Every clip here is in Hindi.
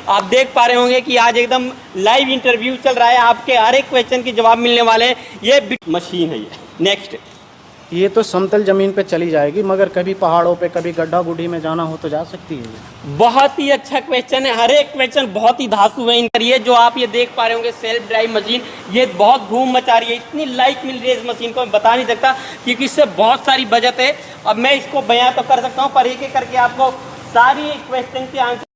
आप देख पा रहे होंगे कि आज एकदम लाइव इंटरव्यू चल रहा है, आपके हर एक क्वेश्चन के जवाब मिलने वाले हैं। ये मशीन है। ये नेक्स्ट, ये तो समतल ज़मीन पे चली जाएगी, मगर कभी पहाड़ों पे, कभी गड्ढा गुड्ढी में जाना हो तो जा सकती है। बहुत ही अच्छा क्वेश्चन है, हर एक क्वेश्चन बहुत ही धांसू है। ये जो आप ये देख पा रहे होंगे सेल्फ ड्राइव मशीन, ये बहुत धूम मचा रही है। इतनी लाइक मिल रही है इस मशीन को, मैं बता नहीं सकता, क्योंकि इससे बहुत सारी बचत है। अब मैं इसको बयां तो कर सकता हूँ, पर एक एक करके आपको सारी क्वेश्चन के आंसर।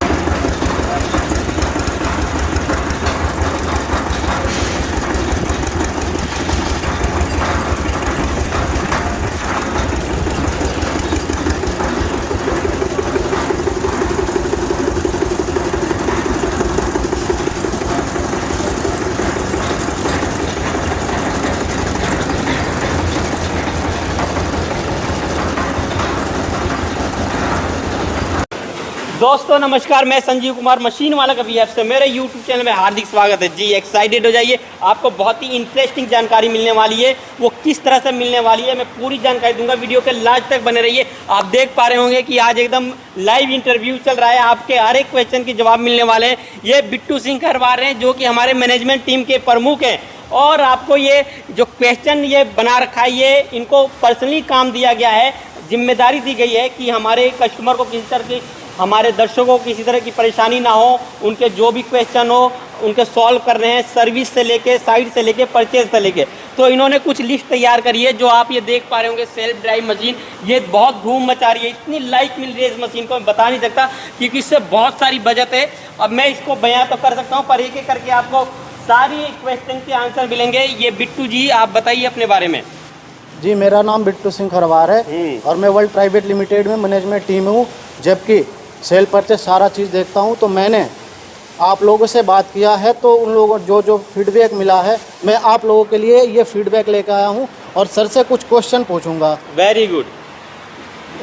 दोस्तों नमस्कार, मैं संजीव कुमार मशीन वाला कभी ऐप से मेरे यूट्यूब चैनल में हार्दिक स्वागत है जी। एक्साइटेड हो जाइए, आपको बहुत ही इंटरेस्टिंग जानकारी मिलने वाली है। वो किस तरह से मिलने वाली है मैं पूरी जानकारी दूंगा, वीडियो के लास्ट तक बने रहिए। आप देख पा रहे होंगे कि आज एकदम लाइव इंटरव्यू चल रहा है, आपके हर एक क्वेश्चन के जवाब मिलने वाले हैं। ये बिट्टू सिंह करवा रहे हैं, जो कि हमारे मैनेजमेंट टीम के प्रमुख हैं। और आपको ये जो क्वेश्चन ये बना रखा है, ये इनको पर्सनली काम दिया गया है, जिम्मेदारी दी गई है कि हमारे कस्टमर को किसी तरह की, हमारे दर्शकों को किसी तरह की परेशानी ना हो, उनके जो भी क्वेश्चन हो उनके सॉल्व कर रहे हैं, सर्विस से लेके, साइड से लेके, परचेज से लेके। तो इन्होंने कुछ लिस्ट तैयार करी है, जो आप ये देख पा रहे होंगे सेल्फ ड्राइव मशीन, ये बहुत धूम मचा रही है। इतनी लाइक मिल रही है इस मशीन को, मैं बता नहीं सकता, क्योंकि इससे बहुत सारी बचत है। अब मैं इसको बयां तो कर सकता हूँ, पर एक एक करके आपको सारी क्वेश्चन के आंसर मिलेंगे। ये बिट्टू जी, आप बताइए अपने बारे में। जी, मेरा नाम बिट्टू सिंह खरवार है और मैं वर्ल्ड प्राइवेट लिमिटेड में मैनेजमेंट टीम हूँ, जबकि सेल परचेज सारा चीज़ देखता हूँ। तो मैंने आप लोगों से बात किया है, तो उन लोगों जो फीडबैक मिला है, मैं आप लोगों के लिए ये फीडबैक लेकर आया हूँ और सर से कुछ क्वेश्चन पूछूंगा। Very good.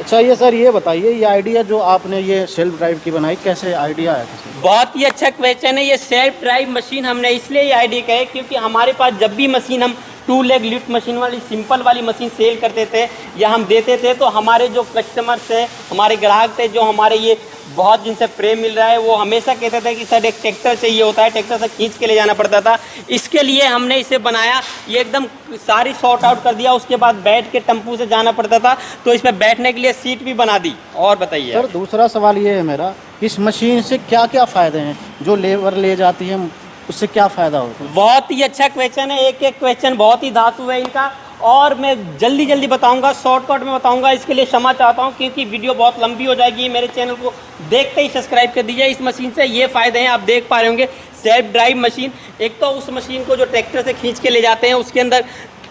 अच्छा, ये सर ये बताइए, ये आइडिया जो आपने ये सेल्फ ड्राइव की बनाई, कैसे आइडिया है? बहुत ही अच्छा क्वेश्चन है। ये सेल्फ ड्राइव मशीन हमने इसलिए ये आइडिया कहे, क्योंकि हमारे पास जब भी मशीन, हम 2 लेग लिफ्ट मशीन वाली सिंपल वाली मशीन सेल करते थे या हम देते थे, तो हमारे जो कस्टमर्स थे, हमारे ग्राहक थे, जो हमारे ये बहुत जिनसे प्रेम मिल रहा है, वो हमेशा कहते थे कि सर एक ट्रैक्टर चाहिए होता है, ट्रैक्टर से खींच के ले जाना पड़ता था। इसके लिए हमने इसे बनाया, ये एकदम सारी सॉर्ट आउट कर दिया। उसके बाद बैठ के टेम्पू से जाना पड़ता था, तो इस पर बैठने के लिए सीट भी बना दी। और बताइए सर, दूसरा सवाल ये है मेरा, इस मशीन से क्या क्या फ़ायदे हैं? जो लेबर ले जाती है उससे क्या फ़ायदा होता है? बहुत ही अच्छा क्वेश्चन है, एक एक क्वेश्चन बहुत ही धांसू है इनका, और मैं जल्दी बताऊंगा, शॉर्टकट में बताऊंगा। इसके लिए क्षमा चाहता हूं, क्योंकि वीडियो बहुत लंबी हो जाएगी। मेरे चैनल को देखते ही सब्सक्राइब कर दीजिए। इस मशीन से ये फ़ायदे हैं, आप देख पा रहे होंगे सेल्फ ड्राइव मशीन। एक तो उस मशीन को जो ट्रैक्टर से खींच के ले जाते हैं, उसके अंदर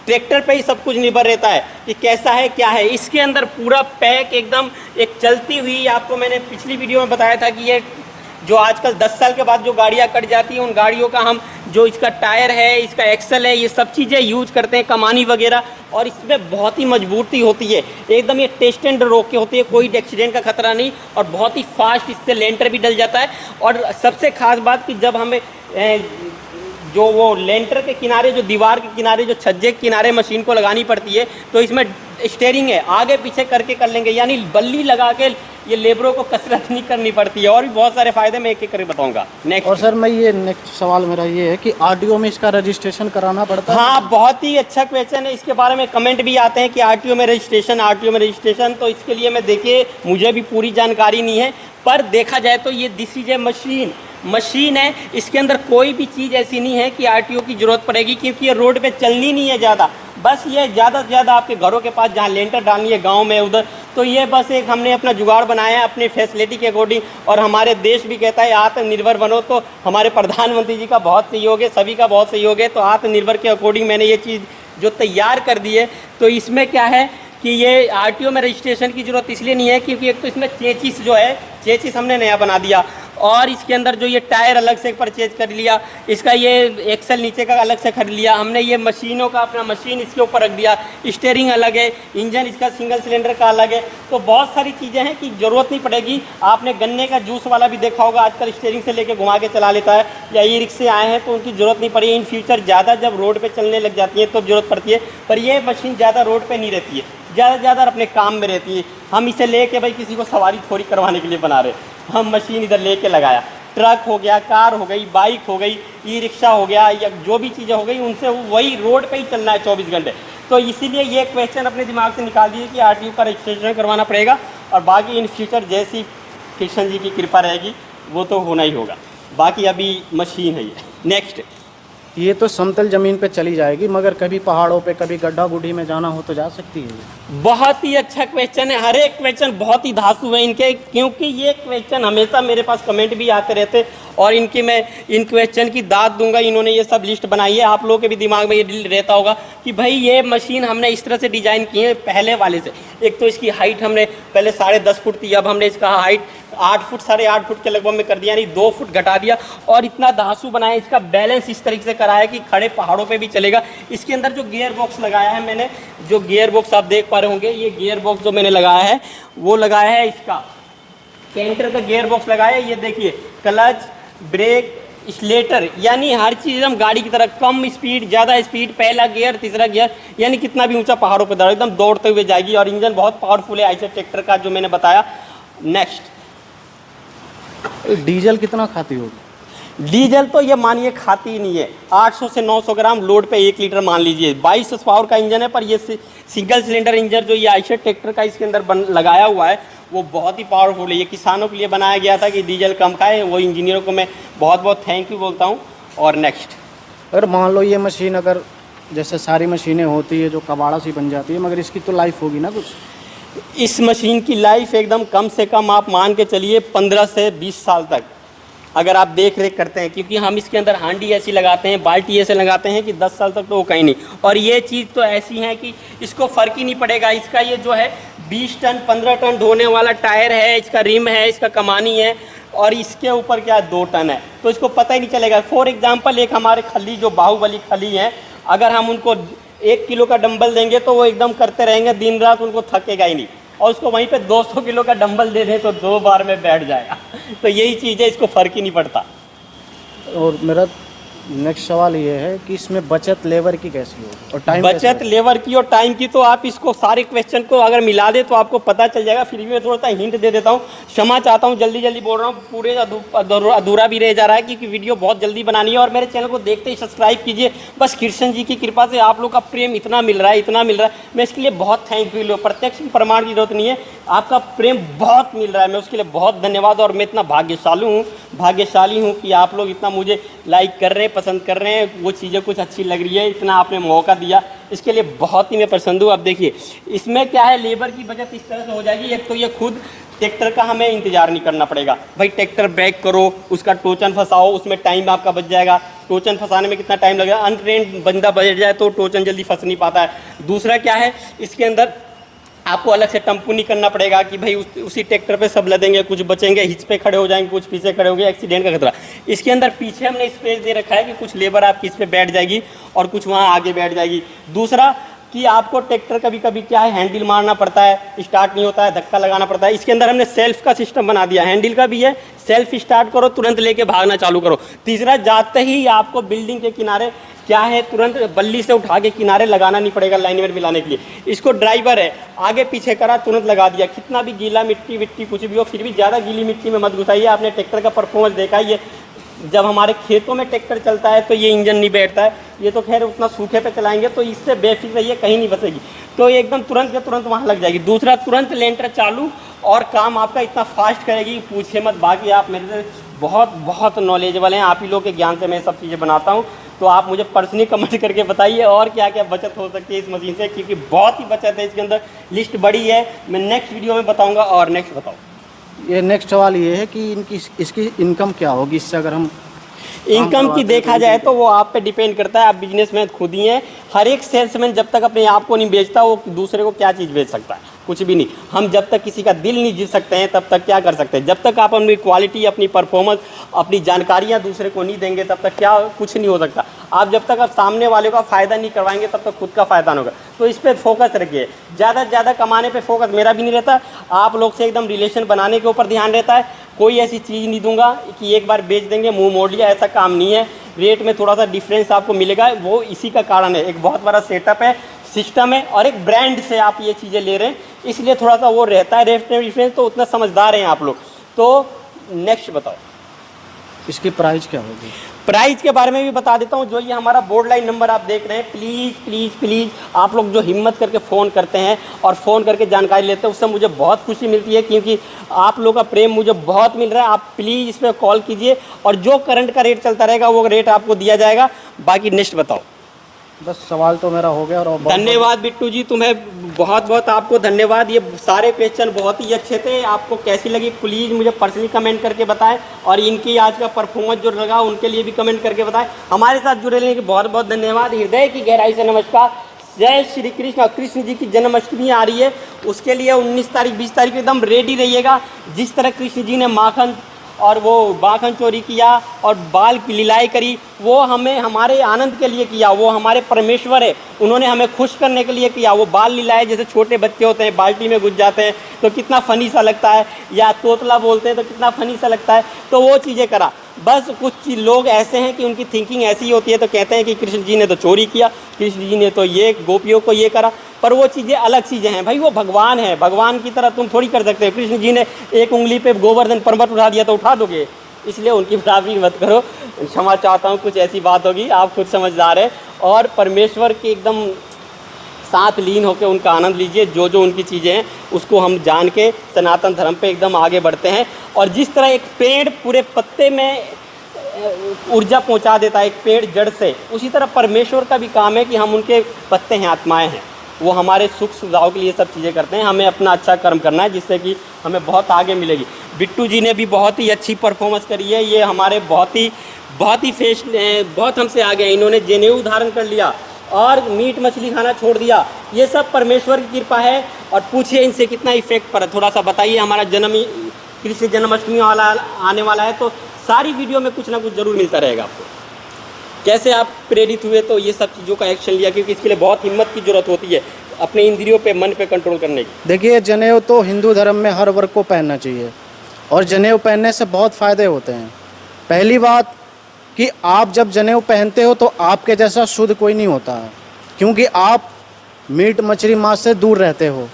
ट्रैक्टर पे ही सब कुछ निर्भर रहता है कि कैसा है क्या है। इसके अंदर पूरा पैक एकदम एक चलती हुई, आपको मैंने पिछली वीडियो में बताया था कि ये जो आजकल 10 साल के बाद जो गाड़ियाँ कट जाती हैं, उन गाड़ियों का हम जो इसका टायर है, इसका एक्सल है, ये सब चीज़ें यूज करते हैं, कमानी वगैरह। और इसमें बहुत ही मजबूती होती है, एकदम ये टेस्ट एंड रोक के होती है, कोई एक्सीडेंट का खतरा नहीं, और बहुत ही फास्ट इससे लेंटर भी डल जाता है। और सबसे खास बात कि जब हमें जो वो लेंटर के किनारे, जो दीवार के किनारे, जो छज्जे के किनारे मशीन को लगानी पड़ती है, तो इसमें स्टेयरिंग है, आगे पीछे करके कर लेंगे, यानी बल्ली लगा के ये लेबरों को कसरत नहीं करनी पड़ती है। और भी बहुत सारे फायदे मैं एक एक करके बताऊंगा। नेक्स्ट। और सर, मैं ये नेक्स्ट सवाल मेरा ये है कि आरटीओ में इसका रजिस्ट्रेशन कराना पड़ता है? हाँ, बहुत ही अच्छा क्वेश्चन है। इसके बारे में कमेंट भी आते हैं कि आरटीओ में रजिस्ट्रेशन, तो इसके लिए मैं, देखिए, मुझे भी पूरी जानकारी नहीं है, पर देखा जाए तो ये दिस इज ए मशीन है। इसके अंदर कोई भी चीज़ ऐसी नहीं है कि आरटीओ की ज़रूरत पड़ेगी, क्योंकि ये रोड पे चलनी नहीं है ज़्यादा। बस ये ज़्यादा से ज़्यादा आपके घरों के पास जहाँ लेंटर डालनी है, गांव में उधर, तो ये बस एक हमने अपना जुगाड़ बनाया है अपनी फैसिलिटी के अकॉर्डिंग। और हमारे देश भी कहता है आत्मनिर्भर बनो, तो हमारे प्रधानमंत्री जी का बहुत सहयोग है, सभी का बहुत सहयोग है। तो आत्मनिर्भर के अकॉर्डिंग मैंने ये चीज़ जो तैयार कर दी है। तो इसमें क्या है कि ये आरटीओ में रजिस्ट्रेशन की ज़रूरत इसलिए नहीं है, क्योंकि एक तो इसमें चेचिस जो है, चेचिस हमने नया बना दिया, और इसके अंदर जो ये टायर अलग से परचेज कर लिया, इसका ये एक्सल नीचे का अलग से खरीद लिया हमने, ये मशीनों का अपना मशीन इसके ऊपर रख दिया, स्टीयरिंग अलग है, इंजन इसका सिंगल सिलेंडर का अलग है। तो बहुत सारी चीज़ें हैं कि ज़रूरत नहीं पड़ेगी। आपने गन्ने का जूस वाला भी देखा होगा, आजकल स्टीयरिंग से लेके घुमा के चला लेता है, या ई रिक्शे आए हैं, तो उनकी ज़रूरत नहीं पड़ी। इन फ्यूचर ज़्यादा जब रोड पर चलने लग जाती है तो ज़रूरत पड़ती है, पर यह मशीन ज़्यादा रोड पर नहीं रहती है, ज़्यादा से ज़्यादा अपने काम में रहती है। हम इसे लेके भाई किसी को सवारी थोड़ी करवाने के लिए बना रहे, हम मशीन इधर लेके लगाया। ट्रक हो गया, कार हो गई, बाइक हो गई, ई रिक्शा हो गया, या जो भी चीज़ें हो गई उनसे वही रोड पे ही चलना है 24 घंटे। तो इसीलिए ये क्वेश्चन अपने दिमाग से निकाल दीजिए कि आरटीओ का रजिस्ट्रेशन करवाना पड़ेगा, और बाकी इन फ्यूचर जैसी कृष्ण जी की कृपा रहेगी वो तो होना ही होगा। बाकी अभी मशीन है ये। नेक्स्ट, ये तो समतल ज़मीन पे चली जाएगी, मगर कभी पहाड़ों पे, कभी गड्ढा गुड्ढी में जाना हो तो जा सकती है। बहुत ही अच्छा क्वेश्चन है। हर एक क्वेश्चन बहुत ही धांसू है इनके, क्योंकि ये क्वेश्चन हमेशा मेरे पास कमेंट भी आते रहते, और इनकी मैं इन क्वेश्चन की दाद दूंगा। इन्होंने ये सब लिस्ट बनाई है, आप लोगों के भी दिमाग में ये रहता होगा कि भाई ये मशीन हमने इस तरह से डिज़ाइन की है पहले वाले से। एक तो इसकी हाइट हमने पहले 10.5 फुट थी, अब हमने इसका हाइट 8 फुट 8.5 फुट के लगभग में कर दिया, यानी 2 फुट घटा दिया, और इतना धांसू बनाया। इसका बैलेंस इस तरीके से करा है कि खड़े पहाड़ों पे भी चलेगा। इसके अंदर जो गियर बॉक्स लगाया है मैंने, जो गियर बॉक्स आप देख पा रहे होंगे, ये गियर बॉक्स जो मैंने लगाया है वो लगाया है इसका कैंटर का गियर बॉक्स लगाया है। ये देखिए, क्लच, ब्रेक, स्लेटर, यानी हर चीज़ एकदम गाड़ी की तरह, कम स्पीड, ज़्यादा स्पीड, पहला गियर, तीसरा गियर, यानी कितना भी ऊंचा पहाड़ों पर दौड़ एकदम दौड़ते हुए जाएगी। और इंजन बहुत पावरफुल है आइसर ट्रैक्टर का, जो मैंने बताया। नेक्स्ट, डीजल कितना खाती होगी? डीजल तो ये मानिए खाती ही नहीं है। 800 से 900 ग्राम लोड पे 1 लीटर मान लीजिए। 22 पावर का इंजन है, पर ये सिंगल सिलेंडर इंजन जो ये आइसर ट्रैक्टर का इसके अंदर लगाया हुआ है वो बहुत ही पावरफुल है। ये किसानों के लिए बनाया गया था कि डीजल कम खाए, वो इंजीनियरों को मैं बहुत बहुत थैंक यू बोलता हूँ। और नेक्स्ट, अगर मान लो ये मशीन, अगर जैसे सारी मशीनें होती है जो कबाड़ा सी बन जाती है, मगर इसकी तो लाइफ होगी ना कुछ? इस मशीन की लाइफ एकदम कम से कम आप मान के चलिए 15 से 20 साल तक, अगर आप देख रेख करते हैं, क्योंकि हम इसके अंदर हांडी ऐसी लगाते हैं, बाल्टी ऐसे लगाते हैं कि 10 साल तक तो वो कहीं नहीं। और ये चीज़ तो ऐसी है कि इसको फ़र्क ही नहीं पड़ेगा। इसका ये जो है 20 टन 15 टन ढोने वाला टायर है, इसका रिम है, इसका कमानी है, और इसके ऊपर क्या 2 टन है, तो इसको पता ही नहीं चलेगा। फॉर एग्जाम्पल, एक हमारे खली जो बाहुबली खली हैं, अगर हम उनको 1 किलो का डंबल देंगे तो वो एकदम करते रहेंगे दिन रात, उनको थकेगा ही नहीं। और उसको वहीं पे 200 किलो का डंबल दे दें तो 2 बार में बैठ जाएगा। तो यही चीज़ है, इसको फ़र्क ही नहीं पड़ता। और मेरा नेक्स्ट सवाल ये है कि इसमें बचत लेबर की कैसी हो और टाइम? बचत लेबर की और टाइम की तो आप इसको सारे क्वेश्चन को अगर मिला दे तो आपको पता चल जाएगा। फिर भी मैं थोड़ा सा हिंट दे देता हूँ, क्षमा चाहता हूँ, जल्दी जल्दी बोल रहा हूँ, पूरे अधूरा भी रह जा रहा है क्योंकि वीडियो बहुत जल्दी बनानी है। और मेरे चैनल को देखते ही सब्सक्राइब कीजिए। बस कृष्ण जी की कृपा से आप लोग का प्रेम इतना मिल रहा है, इतना मिल रहा है, मैं इसके लिए बहुत थैंकफुल हूँ। प्रत्यक्ष प्रमाण की जरूरत नहीं है, आपका प्रेम बहुत मिल रहा है, मैं उसके लिए बहुत धन्यवाद। और मैं इतना भाग्यशाली हूँ कि आप लोग इतना मुझे लाइक कर रहे हैं, पसंद कर रहे हैं, वो चीज़ें कुछ अच्छी लग रही है, इतना आपने मौका दिया, इसके लिए बहुत ही मैं प्रसन्न हूँ। अब देखिए इसमें क्या है, लेबर की बचत इस तरह से हो जाएगी। एक तो ये खुद ट्रैक्टर का हमें इंतजार नहीं करना पड़ेगा, भाई ट्रैक्टर बैक करो, उसका टोचन फंसाओ, उसमें टाइम आपका बच जाएगा। टोचन फंसाने में कितना टाइम लगेगा, अनट्रेंड बंदा बैठ जाए तो टोचन जल्दी फंस नहीं पाता है। दूसरा क्या है, इसके अंदर आपको अलग से टम्पू नहीं करना पड़ेगा कि भाई उसी ट्रैक्टर पे सब लदेंगे, कुछ बचेंगे हिच पे खड़े हो जाएंगे, कुछ पीछे खड़े हो गए, एक्सीडेंट का खतरा। इसके अंदर पीछे हमने स्पेस दे रखा है कि कुछ लेबर आपकी इस पे बैठ जाएगी और कुछ वहाँ आगे बैठ जाएगी। दूसरा कि आपको ट्रैक्टर कभी कभी क्या है, हैंडल मारना पड़ता है, स्टार्ट नहीं होता है, धक्का लगाना पड़ता है। इसके अंदर हमने सेल्फ का सिस्टम बना दिया, हैंडल का भी है, सेल्फ स्टार्ट करो, तुरंत लेके भागना चालू करो। तीसरा, जाते ही आपको बिल्डिंग के किनारे क्या है, तुरंत बल्ली से उठा के किनारे लगाना नहीं पड़ेगा लाइनमेट मिलाने के लिए। इसको ड्राइवर है, आगे पीछे करा, तुरंत लगा दिया। कितना भी गीला मिट्टी विट्टी कुछ भी हो, फिर भी ज़्यादा गीली मिट्टी में मत घुसाइए। आपने ट्रैक्टर का परफॉर्मेंस देखा ही है, जब हमारे खेतों में ट्रैक्टर चलता है तो ये इंजन नहीं बैठता है, ये तो खैर उतना सूखे पे चलाएंगे, तो इससे बेफिक्र रहिए, कहीं नहीं बसेगी, तो ये एकदम तुरंत के तुरंत वहाँ लग जाएगी। दूसरा, तुरंत लेंटर चालू और काम आपका इतना फास्ट करेगी, पूछिए मत। बाकी आप मेरे से बहुत नॉलेजेबल हैं, आप ही लोग के ज्ञान से मैं सब चीज़ें बनाता हूँ, तो आप मुझे पर्सनली कमेंट करके बताइए और क्या क्या बचत हो सकती है इस मशीन से, क्योंकि बहुत ही बचत है इसके अंदर, लिस्ट बड़ी है, मैं नेक्स्ट वीडियो में बताऊँगा। और नेक्स्ट बताओ, ये नेक्स्ट सवाल ये है कि इसकी इनकम क्या होगी इससे, अगर हम इनकम की देखा जाए तो वो आप पे डिपेंड करता है। आप बिजनेसमैन खुद ही हैं, हर एक सेल्समैन जब तक अपने आप को नहीं बेचता वो दूसरे को क्या चीज़ बेच सकता है, कुछ भी नहीं। हम जब तक किसी का दिल नहीं जीत सकते हैं तब तक क्या कर सकते हैं, जब तक आप अपनी क्वालिटी, अपनी परफॉर्मेंस, अपनी जानकारियाँ दूसरे को नहीं देंगे तब तक क्या कुछ नहीं हो सकता। आप जब तक आप सामने वाले का फ़ायदा नहीं करवाएंगे तब तक खुद का फ़ायदा नहीं होगा। तो इस पर फोकस रखिए, ज़्यादा से ज़्यादा कमाने पे फोकस मेरा भी नहीं रहता, आप लोग से एकदम रिलेशन बनाने के ऊपर ध्यान रहता है। कोई ऐसी चीज़ नहीं दूंगा कि एक बार बेच देंगे मुंह मोड़ लिया, ऐसा काम नहीं है। रेट में थोड़ा सा डिफरेंस आपको मिलेगा, वो इसी का कारण है, एक बहुत बड़ा सेटअप है, सिस्टम है, और एक ब्रांड से आप ये चीज़ें ले रहे हैं, इसलिए थोड़ा सा वो रहता है रेट में डिफरेंस। तो उतना समझदार हैं आप लोग। तो नेक्स्ट बताओ, इसकी प्राइस क्या होगी? प्राइस के बारे में भी बता देता हूँ। जो ये हमारा बोर्ड लाइन नंबर आप देख रहे हैं, प्लीज़ प्लीज़ प्लीज़ आप लोग जो हिम्मत करके फ़ोन करते हैं और फ़ोन करके जानकारी लेते हैं, उससे मुझे बहुत खुशी मिलती है, क्योंकि आप लोगों का प्रेम मुझे बहुत मिल रहा है। आप प्लीज़ इस पर कॉल कीजिए और जो करंट का रेट चलता रहेगा वो रेट आपको दिया जाएगा। बाकी नेक्स्ट बताओ। बस सवाल तो मेरा हो गया। और धन्यवाद बिट्टू जी, तुम्हें बहुत बहुत आपको धन्यवाद। ये सारे क्वेश्चन बहुत ही अच्छे थे। आपको कैसी लगी प्लीज़ मुझे पर्सनली कमेंट करके बताएं, और इनकी आज का परफॉर्मेंस जो लगा उनके लिए भी कमेंट करके बताएं। हमारे साथ जुड़े रहने के बहुत बहुत धन्यवाद। हृदय की गहराई से नमस्कार। जय श्री कृष्ण। कृष्ण जी की जन्माष्टमी आ रही है, उसके लिए 19 तारीख 20 तारीख एकदम रेडी रहिएगा। जिस तरह कृष्ण जी ने माखन और वो माखन चोरी किया और बाल की लीलाएँ करी, वो हमें हमारे आनंद के लिए किया। वो हमारे परमेश्वर है, उन्होंने हमें खुश करने के लिए किया। वो बाल लीलाएँ जैसे छोटे बच्चे होते हैं बाल्टी में घुस जाते हैं तो कितना फ़नी सा लगता है, या तोतला बोलते हैं तो कितना फ़नी सा लगता है, तो वो चीज़ें करा। बस कुछ लोग ऐसे हैं कि उनकी थिंकिंग ऐसी ही होती है, तो कहते हैं कि कृष्ण जी ने तो चोरी किया, कृष्ण जी ने तो ये गोपियों को ये करा, पर वो चीज़ें अलग चीज़ें हैं भाई। वो भगवान है, भगवान की तरह तुम थोड़ी कर सकते हो। कृष्ण जी ने एक उंगली पे गोवर्धन पर्वत उठा दिया तो उठा दोगे, इसलिए उनकी बराबरी मत करो। क्षमा चाहता हूँ, कुछ ऐसी बात होगी, आप खुद समझदार है। और परमेश्वर के एकदम साथ लीन होकर उनका आनंद लीजिए। जो जो उनकी चीज़ें हैं उसको हम जान के सनातन धर्म पे एकदम आगे बढ़ते हैं। और जिस तरह एक पेड़ पूरे पत्ते में ऊर्जा पहुंचा देता है, एक पेड़ जड़ से, उसी तरह परमेश्वर का भी काम है कि हम उनके पत्ते हैं, आत्माएं हैं। वो हमारे सुख सुविधाओं के लिए सब चीज़ें करते हैं। हमें अपना अच्छा कर्म करना है, जिससे कि हमें बहुत आगे मिलेगी। बिट्टू जी ने भी बहुत ही अच्छी परफॉर्मेंस करी है। ये हमारे बहुत ही फेस बहुत हमसे आगे हैं। इन्होंने जनेऊ धारण कर लिया और मीट मछली खाना छोड़ दिया। ये सब परमेश्वर की कृपा है। और पूछिए इनसे कितना इफेक्ट पड़ा, थोड़ा सा बताइए। हमारा कृष्ण जन्माष्टमी वाला आने वाला है, तो सारी वीडियो में कुछ ना कुछ ज़रूर मिलता रहेगा आपको। कैसे आप प्रेरित हुए, तो ये सब चीज़ों का एक्शन लिया, क्योंकि इसके लिए बहुत हिम्मत की ज़रूरत होती है अपने इंद्रियों पे, मन पे कंट्रोल करने की। देखिए, जनेऊ तो हिंदू धर्म में हर वर्ग को पहनना चाहिए, और जनेऊ पहनने से बहुत फ़ायदे होते हैं। पहली बात कि आप जब जनेऊ पहनते हो तो आपके जैसा शुद्ध कोई नहीं होता है, क्योंकि आप मीट मछली मांस से दूर रहते हो।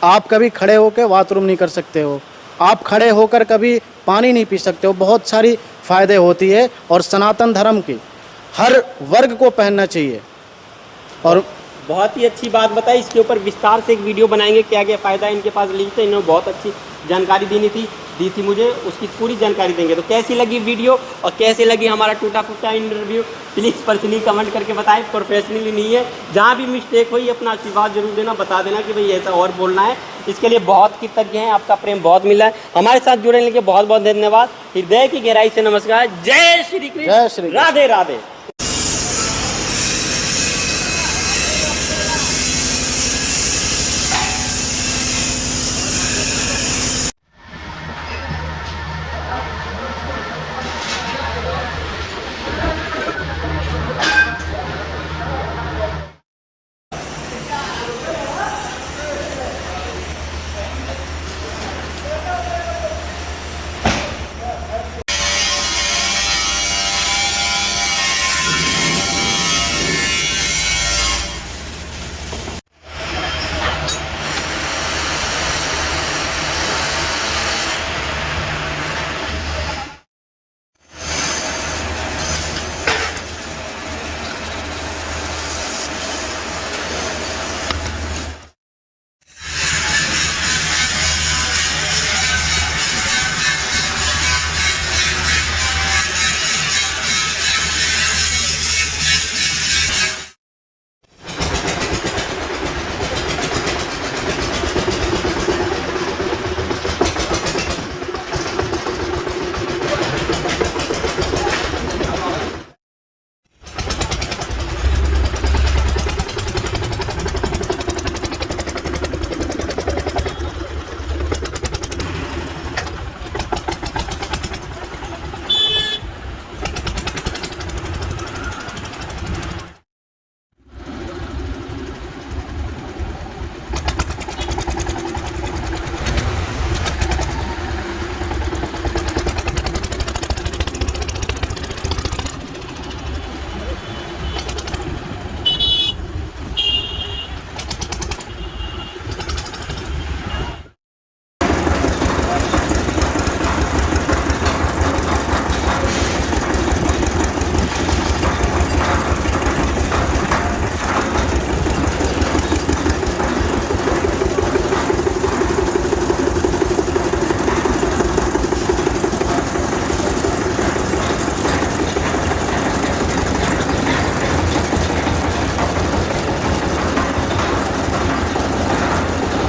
आप कभी खड़े होकर बाथरूम नहीं कर सकते हो, आप खड़े होकर कभी पानी नहीं पी सकते हो। बहुत सारी फ़ायदे होती है, और सनातन धर्म की हर वर्ग को पहनना चाहिए। और बहुत ही अच्छी बात बताई। इसके ऊपर विस्तार से एक वीडियो बनाएंगे, क्या क्या फ़ायदा है। इनके पास लिंक है, इन्होंने बहुत अच्छी जानकारी दी थी मुझे, उसकी पूरी जानकारी देंगे। तो कैसी लगी वीडियो और कैसे लगी हमारा टूटा फूटा इंटरव्यू, प्लीज़ पर्सनली कमेंट करके बताएं। प्रोफेशनली नहीं है, जहाँ भी मिस्टेक हुई अपना आशीर्वाद जरूर देना, बता देना कि भाई ऐसा और बोलना है। इसके लिए बहुत कृतज्ञ हैं, आपका प्रेम बहुत मिला है। हमारे साथ जुड़ने के लिए बहुत बहुत धन्यवाद। हृदय की गहराई से नमस्कार। जय श्री कृष्ण, राधे राधे।